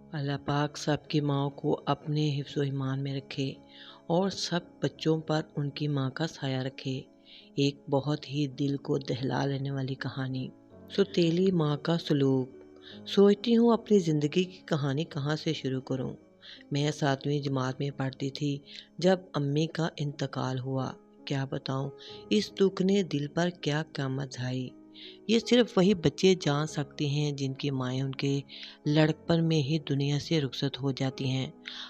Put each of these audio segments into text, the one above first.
اللہ پاک سب کی ماؤں کو اپنے حفظ و ایمان میں رکھے اور سب بچوں پر ان کی ماں کا سایہ رکھے۔ ایک بہت ہی دل کو دہلا لینے والی کہانی، ستیلی ماں کا سلوک۔ سوچتی ہوں اپنی زندگی کی کہانی کہاں سے شروع کروں۔ میں 7ویں جماعت میں پڑھتی تھی جب امی کا انتقال ہوا۔ کیا بتاؤں اس دکھ نے دل پر کیا قیامت ڈھائی۔ یہ صرف وہی بچے جان سکتے ہیں جن کی مائیں ان کے لڑکپن میں ہی دنیا سے رخصت ہو جاتی ہیں۔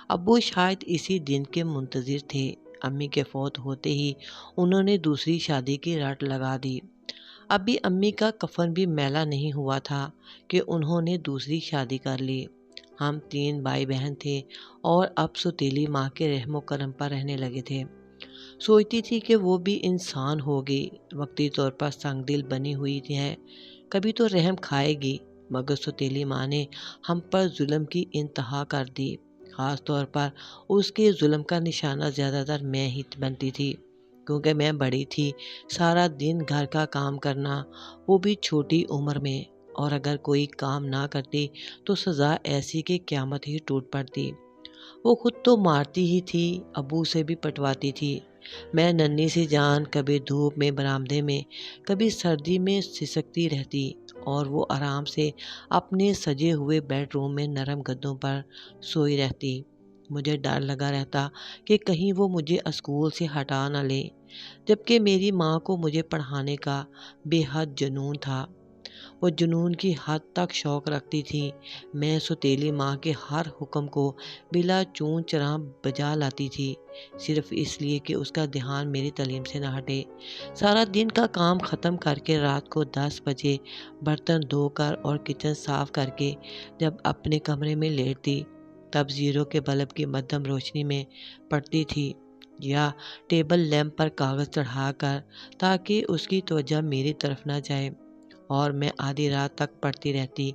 ابو شاید اسی دن کے منتظر تھے۔ امی کے فوت ہوتے ہی انہوں نے دوسری شادی کی رٹ لگا دی۔ ابھی امی کا کفن بھی میلا نہیں ہوا تھا کہ انہوں نے دوسری شادی کر لی۔ ہم 3 بھائی بہن تھے اور اب ستیلی ماں کے رحم و کرم پر رہنے لگے تھے۔ سوچتی تھی کہ وہ بھی انسان ہوگی، وقتی طور پر سنگ دل بنی ہوئی ہے، کبھی تو رحم کھائے گی، مگر ستیلی ماں نے ہم پر ظلم کی انتہا کر دی۔ خاص طور پر اس کے ظلم کا نشانہ زیادہ تر میں ہی بنتی تھی، کیونکہ میں بڑی تھی۔ سارا دن گھر کا کام کرنا، وہ بھی چھوٹی عمر میں، اور اگر کوئی کام نہ کرتی تو سزا ایسی کہ قیامت ہی ٹوٹ پڑتی۔ وہ خود تو مارتی ہی تھی، ابو سے بھی پٹواتی تھی۔ میں ننھی سی جان کبھی دھوپ میں برآمدے میں، کبھی سردی میں سسکتی رہتی، اور وہ آرام سے اپنے سجے ہوئے بیڈ روم میں نرم گدوں پر سوئی رہتی۔ مجھے ڈر لگا رہتا کہ کہیں وہ مجھے اسکول سے ہٹا نہ لے، جبکہ میری ماں کو مجھے پڑھانے کا بے حد جنون تھا۔ وہ جنون کی حد تک شوق رکھتی تھی۔ میں ستیلی ماں کے ہر حکم کو بلا چون چرا بجا لاتی تھی، صرف اس لیے کہ اس کا دھیان میری تعلیم سے نہ ہٹے۔ سارا دن کا کام ختم کر کے رات کو 10 بجے برتن دھو کر اور کچن صاف کر کے جب اپنے کمرے میں لیٹتی، تب زیرو کے بلب کی مدھم روشنی میں پڑھتی تھی، یا ٹیبل لیمپ پر کاغذ چڑھا کر، تاکہ اس کی توجہ میری طرف نہ جائے، اور میں آدھی رات تک پڑھتی رہتی۔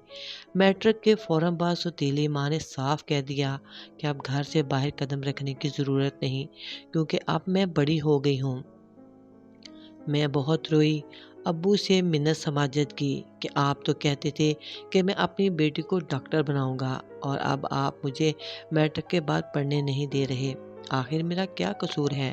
میٹرک کے فوراً بعد ستیلی ماں نے صاف کہہ دیا کہ اب گھر سے باہر قدم رکھنے کی ضرورت نہیں، کیونکہ اب میں بڑی ہو گئی ہوں۔ میں بہت روئی، ابو سے منت سماجت کی کہ آپ تو کہتے تھے کہ میں اپنی بیٹی کو ڈاکٹر بناؤں گا، اور اب آپ مجھے میٹرک کے بعد پڑھنے نہیں دے رہے۔ آخر میرا کیا قصور ہے؟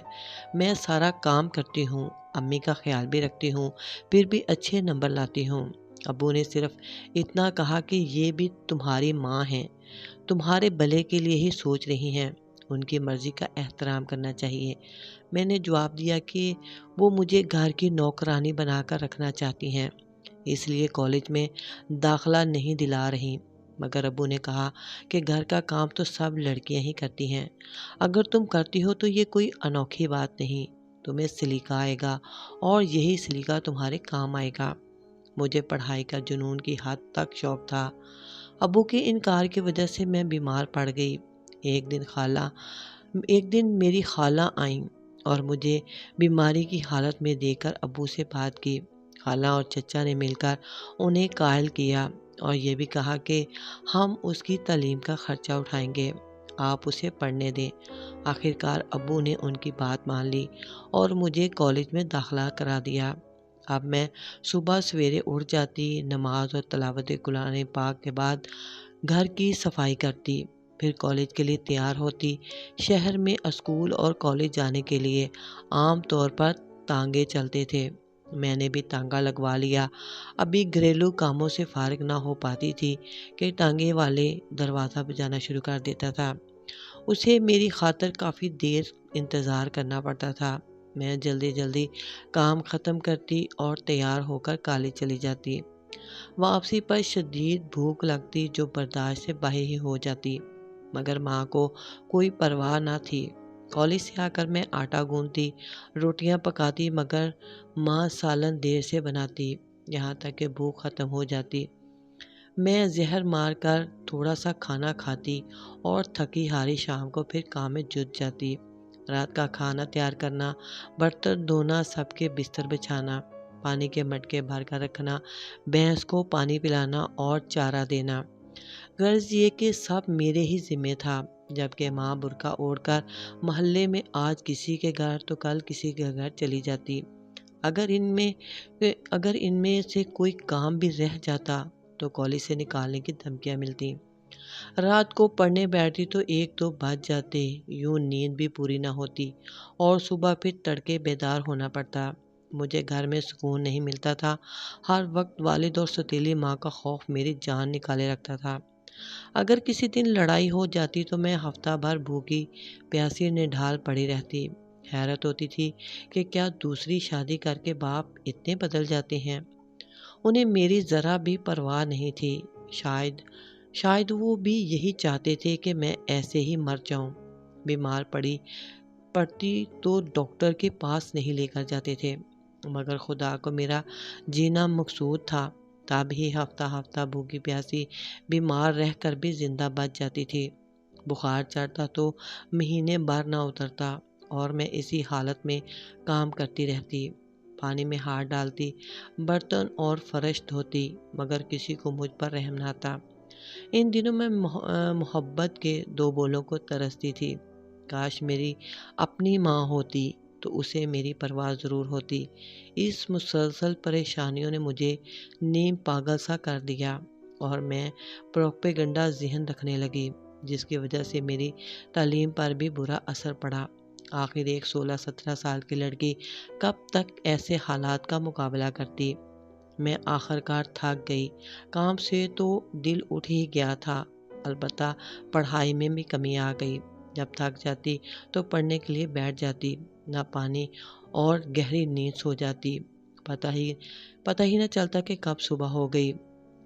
میں سارا کام کرتی ہوں، امی کا خیال بھی رکھتی ہوں، پھر بھی اچھے نمبر لاتی ہوں۔ ابو نے صرف اتنا کہا کہ یہ بھی تمہاری ماں ہیں، تمہارے بھلے کے لیے ہی سوچ رہی ہیں، ان کی مرضی کا احترام کرنا چاہیے۔ میں نے جواب دیا کہ وہ مجھے گھر کی نوکرانی بنا کر رکھنا چاہتی ہیں، اس لیے کالج میں داخلہ نہیں دلا رہی۔ مگر ابو نے کہا کہ گھر کا کام تو سب لڑکیاں ہی کرتی ہیں، اگر تم کرتی ہو تو یہ کوئی انوکھی بات نہیں، تمہیں سلیقہ آئے گا اور یہی سلیقہ تمہارے کام آئے گا۔ مجھے پڑھائی کا جنون کی حد تک شوق تھا۔ ابو کے انکار کی وجہ سے میں بیمار پڑ گئی۔ ایک دن میری خالہ آئیں اور مجھے بیماری کی حالت میں دیکھ کر ابو سے بات کی۔ خالہ اور چچا نے مل کر انہیں قائل کیا اور یہ بھی کہا کہ ہم اس کی تعلیم کا خرچہ اٹھائیں گے، آپ اسے پڑھنے دیں۔ آخرکار ابو نے ان کی بات مان لی اور مجھے کالج میں داخلہ کرا دیا۔ اب میں صبح سویرے اٹھ جاتی، نماز اور تلاوت قرآن پاک کے بعد گھر کی صفائی کرتی، پھر کالج کے لیے تیار ہوتی۔ شہر میں اسکول اور کالج جانے کے لیے عام طور پر تانگے چلتے تھے، میں نے بھی تانگا لگوا لیا۔ ابھی گھریلو کاموں سے فارغ نہ ہو پاتی تھی کہ ٹانگے والے دروازہ بجانا شروع کر دیتا تھا۔ اسے میری خاطر کافی دیر انتظار کرنا پڑتا تھا۔ میں جلدی جلدی کام ختم کرتی اور تیار ہو کر کالج چلی جاتی۔ واپسی پر شدید بھوک لگتی جو برداشت سے باہر ہی ہو جاتی، مگر ماں کو کوئی پرواہ نہ تھی۔ کالج سے آ کر میں آٹا گوندتی، روٹیاں پکاتی، مگر ماں سالن دیر سے بناتی، یہاں تک کہ بھوک ختم ہو جاتی۔ میں زہر مار کر تھوڑا سا کھانا کھاتی اور تھکی ہاری شام کو پھر کام میں جٹ جاتی۔ رات کا کھانا تیار کرنا، برتن دھونا، سب کے بستر بچھانا، پانی کے مٹکے بھر کر رکھنا، بھینس کو پانی پلانا اور چارہ دینا، غرض یہ کہ سب میرے ہی ذمہ تھا۔ جبکہ ماں برقع اوڑھ کر محلے میں آج کسی کے گھر تو کل کسی کے گھر چلی جاتی۔ اگر ان میں سے کوئی کام بھی رہ جاتا تو کالج سے نکالنے کی دھمکیاں ملتی۔ رات کو پڑھنے بیٹھتی تو 1-2 بج جاتے، یوں نیند بھی پوری نہ ہوتی اور صبح پھر تڑکے بیدار ہونا پڑتا۔ مجھے گھر میں سکون نہیں ملتا تھا، ہر وقت والد اور ستیلی ماں کا خوف میری جان نکالے رکھتا تھا۔ اگر کسی دن لڑائی ہو جاتی تو میں ہفتہ بھر بھوکی پیاسی نڈھال پڑی رہتی۔ حیرت ہوتی تھی کہ کیا دوسری شادی کر کے باپ اتنے بدل جاتے ہیں۔ انہیں میری ذرا بھی پرواہ نہیں تھی۔ شاید وہ بھی یہی چاہتے تھے کہ میں ایسے ہی مر جاؤں۔ بیمار پڑتی تو ڈاکٹر کے پاس نہیں لے کر جاتے تھے، مگر خدا کو میرا جینا مقصود تھا، تب ہی ہفتہ ہفتہ بھوکی پیاسی بیمار رہ کر بھی زندہ بچ جاتی تھی۔ بخار چڑھتا تو مہینے بھر نہ اترتا اور میں اسی حالت میں کام کرتی رہتی، پانی میں ہاتھ ڈالتی، برتن اور فرش دھوتی، مگر کسی کو مجھ پر رحم نہ تھا۔ ان دنوں میں محبت کے 2 بولوں کو ترستی تھی۔ کاش میری اپنی ماں ہوتی تو اسے میری پرواہ ضرور ہوتی۔ اس مسلسل پریشانیوں نے مجھے نیم پاگل سا کر دیا اور میں پروپیگنڈا ذہن رکھنے لگی، جس کی وجہ سے میری تعلیم پر بھی برا اثر پڑا۔ آخر ایک 16-17 سال کی لڑکی کب تک ایسے حالات کا مقابلہ کرتی؟ میں آخرکار تھک گئی۔ کام سے تو دل اٹھ ہی گیا تھا، البتہ پڑھائی میں بھی کمی آ گئی۔ جب تھک جاتی تو پڑھنے کے لیے بیٹھ جاتی، نہ پانی اور گہری نیند سو جاتی، پتہ ہی نہ چلتا کہ کب صبح ہو گئی۔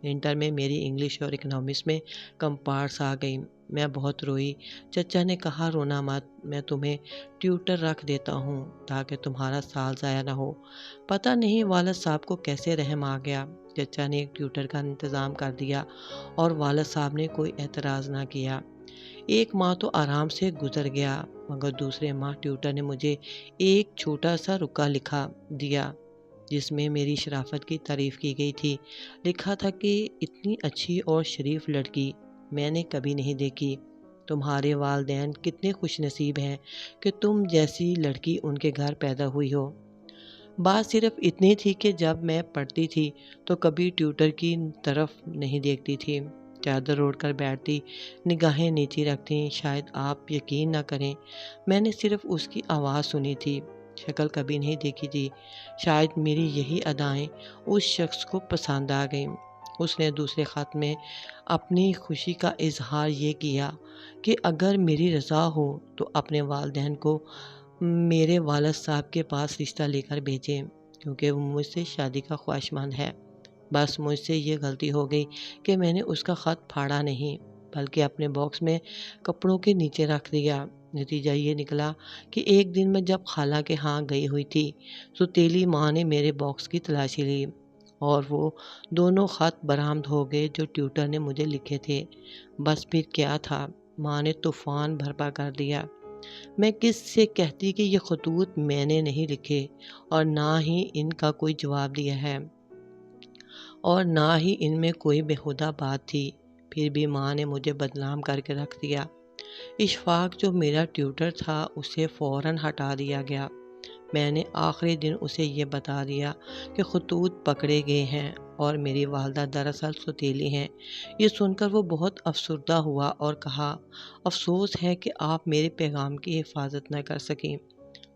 انٹر میں میری انگلش اور اکنامکس میں کم پارکس آ گئی۔ میں بہت روئی۔ چچا نے کہا رونا مت، میں تمہیں ٹیوٹر رکھ دیتا ہوں تاکہ تمہارا سال ضائع نہ ہو۔ پتہ نہیں والد صاحب کو کیسے رحم آ گیا، چچا نے ایک ٹیوٹر کا انتظام کر دیا اور والد صاحب نے کوئی اعتراض نہ کیا۔ 1 ماہ تو آرام سے گزر گیا، مگر دوسرے ماہ ٹیوٹر نے مجھے ایک چھوٹا سا رکا لکھا دیا جس میں میری شرافت کی تعریف کی گئی تھی۔ لکھا تھا کہ اتنی اچھی اور شریف لڑکی میں نے کبھی نہیں دیکھی۔ تمہارے والدین کتنے خوش نصیب ہیں کہ تم جیسی لڑکی ان کے گھر پیدا ہوئی ہو۔ بات صرف اتنی تھی کہ جب میں پڑھتی تھی تو کبھی ٹیوٹر کی طرف نہیں دیکھتی تھی، چادر اوڑھ کر بیٹھتی، نگاہیں نیچی رکھتی۔ شاید آپ یقین نہ کریں، میں نے صرف اس کی آواز سنی تھی، شکل کبھی نہیں دیکھی تھی۔ شاید میری یہی ادائیں اس شخص کو پسند آ گئیں۔ اس نے دوسرے خط میں اپنی خوشی کا اظہار یہ کیا کہ اگر میری رضا ہو تو اپنے والدین کو میرے والد صاحب کے پاس رشتہ لے کر بھیجیں، کیونکہ وہ مجھ سے شادی کا خواہشمند ہے۔ بس مجھ سے یہ غلطی ہو گئی کہ میں نے اس کا خط پھاڑا نہیں، بلکہ اپنے باکس میں کپڑوں کے نیچے رکھ دیا۔ نتیجہ یہ نکلا کہ ایک دن میں جب خالہ کے ہاں گئی ہوئی تھی تو تیلی ماں نے میرے باکس کی تلاشی لی اور وہ دونوں خط برآمد ہو گئے جو ٹیوٹر نے مجھے لکھے تھے۔ بس پھر کیا تھا، ماں نے طوفان برپا کر دیا۔ میں کس سے کہتی کہ یہ خطوط میں نے نہیں لکھے اور نہ ہی ان کا کوئی جواب دیا ہے اور نہ ہی ان میں کوئی بیہودہ بات تھی، پھر بھی ماں نے مجھے بدنام کر کے رکھ دیا۔ اشفاق جو میرا ٹیوٹر تھا اسے فوراً ہٹا دیا گیا۔ میں نے آخری دن اسے یہ بتا دیا کہ خطوط پکڑے گئے ہیں اور میری والدہ دراصل سوتیلی ہیں۔ یہ سن کر وہ بہت افسردہ ہوا اور کہا، افسوس ہے کہ آپ میرے پیغام کی حفاظت نہ کر سکیں۔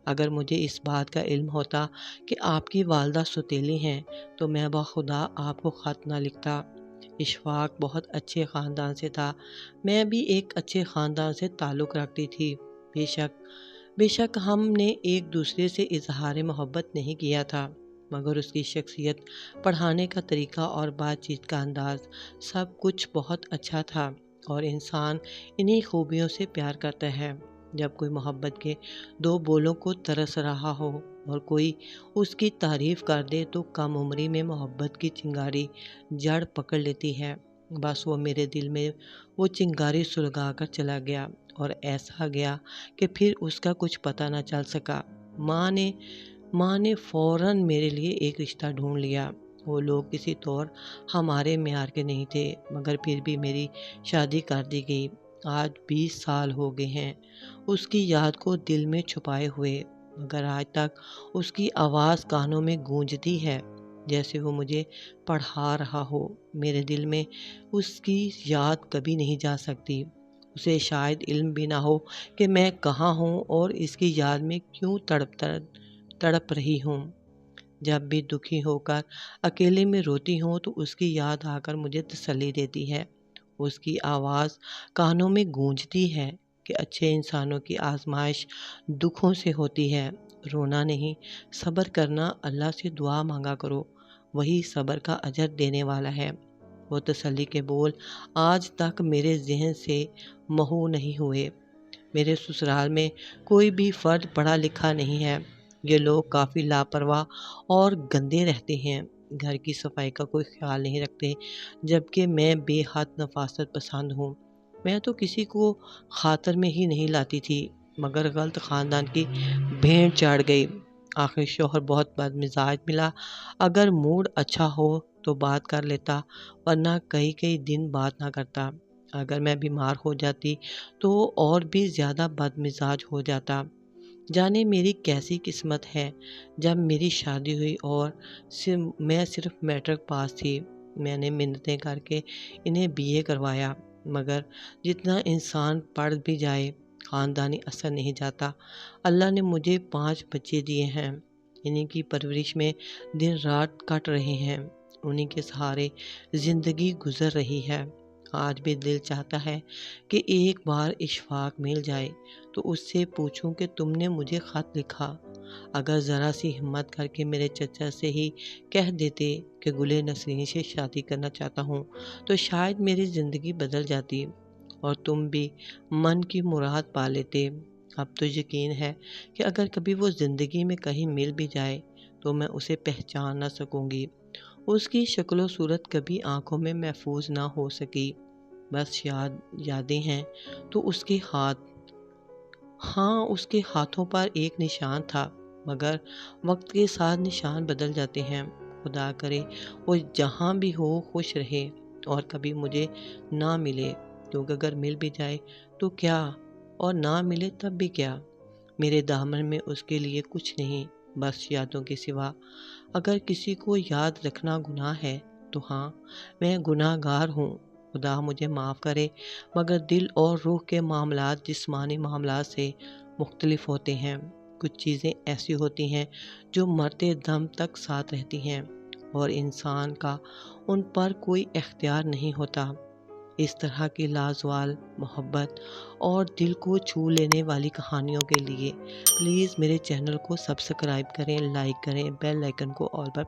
اگر مجھے اس بات کا علم ہوتا کہ آپ کی والدہ سوتیلی ہیں تو میں بخدا آپ کو خط نہ لکھتا۔ اشفاق بہت اچھے خاندان سے تھا، میں بھی ایک اچھے خاندان سے تعلق رکھتی تھی۔ بے شک ہم نے ایک دوسرے سے اظہار محبت نہیں کیا تھا، مگر اس کی شخصیت، پڑھانے کا طریقہ اور بات چیت کا انداز سب کچھ بہت اچھا تھا، اور انسان انہی خوبیوں سے پیار کرتا ہے۔ جب کوئی محبت کے 2 بولوں کو ترس رہا ہو اور کوئی اس کی تعریف کر دے تو کم عمری میں محبت کی چنگاری جڑ پکڑ لیتی ہے۔ بس وہ میرے دل میں وہ چنگاری سلگا کر چلا گیا اور ایسا گیا کہ پھر اس کا کچھ پتہ نہ چل سکا۔ ماں نے فوراً میرے لیے ایک رشتہ ڈھونڈ لیا۔ وہ لوگ کسی طور ہمارے معیار کے نہیں تھے، مگر پھر بھی میری شادی کر دی گئی۔ آج 20 سال ہو گئے ہیں اس کی یاد کو دل میں چھپائے ہوئے، مگر آج تک اس کی آواز کانوں میں گونجتی ہے۔ جیسے وہ مجھے پڑھا رہا ہو۔ میرے دل میں اس کی یاد کبھی نہیں جا سکتی۔ اسے شاید علم بھی نہ ہو کہ میں کہاں ہوں اور اس کی یاد میں کیوں تڑپ رہی ہوں۔ جب بھی دکھی ہو کر اکیلے میں روتی ہوں تو اس کی یاد آ کر مجھے تسلی دیتی ہے۔ اس کی آواز کانوں میں گونجتی ہے کہ اچھے انسانوں کی آزمائش دکھوں سے ہوتی ہے۔ رونا نہیں، صبر کرنا، اللہ سے دعا مانگا کرو، وہی صبر کا اجر دینے والا ہے۔ وہ تسلی کے بول آج تک میرے ذہن سے محو نہیں ہوئے۔ میرے سسرال میں کوئی بھی فرد پڑھا لکھا نہیں ہے۔ یہ لوگ کافی لاپرواہ اور گندے رہتے ہیں، گھر کی صفائی کا کوئی خیال نہیں رکھتے، جبکہ میں بے حد نفاست پسند ہوں۔ میں تو کسی کو خاطر میں ہی نہیں لاتی تھی، مگر غلط خاندان کی بھیڑ چڑھ گئی۔ آخر شوہر بہت بد مزاج ملا، اگر موڈ اچھا ہو تو بات کر لیتا، ورنہ کئی کئی دن بات نہ کرتا۔ اگر میں بیمار ہو جاتی تو اور بھی زیادہ بد مزاج ہو جاتا۔ جانے میری کیسی قسمت ہے، جب میری شادی ہوئی اور میں صرف میٹرک پاس تھی، میں نے منتیں کر کے انہیں BA کروایا، مگر جتنا انسان پڑھ بھی جائے خاندانی اثر نہیں جاتا۔ اللہ نے مجھے 5 بچے دیے ہیں، انہیں کی پرورش میں دن رات کٹ رہے ہیں، انہیں کے سہارے زندگی گزر رہی ہے۔ آج بھی دل چاہتا ہے کہ ایک بار اشفاق مل جائے تو اس سے پوچھوں کہ تم نے مجھے خط لکھا۔ اگر ذرا سی ہمت کر کے میرے چچا سے ہی کہہ دیتے کہ گل نسرین سے شادی کرنا چاہتا ہوں تو شاید میری زندگی بدل جاتی اور تم بھی من کی مراد پا لیتے۔ اب تو یقین ہے کہ اگر کبھی وہ زندگی میں کہیں مل بھی جائے تو میں اسے پہچان نہ سکوں گی۔ اس کی شکل و صورت کبھی آنکھوں میں محفوظ نہ ہو سکی، بس یادیں ہیں تو اس کے ہاتھ، ہاں اس کے ہاتھوں پر ایک نشان تھا، مگر وقت کے ساتھ نشان بدل جاتے ہیں۔ خدا کرے وہ جہاں بھی ہو خوش رہے اور کبھی مجھے نہ ملے، کیونکہ اگر مل بھی جائے تو کیا، اور نہ ملے تب بھی کیا۔ میرے دامن میں اس کے لیے کچھ نہیں، بس یادوں کے سوا۔ اگر کسی کو یاد رکھنا گناہ ہے تو ہاں، میں گناہ گار ہوں، خدا مجھے معاف کرے، مگر دل اور روح کے معاملات جسمانی معاملات سے مختلف ہوتے ہیں۔ کچھ چیزیں ایسی ہوتی ہیں جو مرتے دم تک ساتھ رہتی ہیں اور انسان کا ان پر کوئی اختیار نہیں ہوتا۔ اس طرح کی لازوال محبت اور دل کو چھو لینے والی کہانیوں کے لیے پلیز میرے چینل کو سبسکرائب کریں، لائک کریں، بیل آئیکن کو آل پر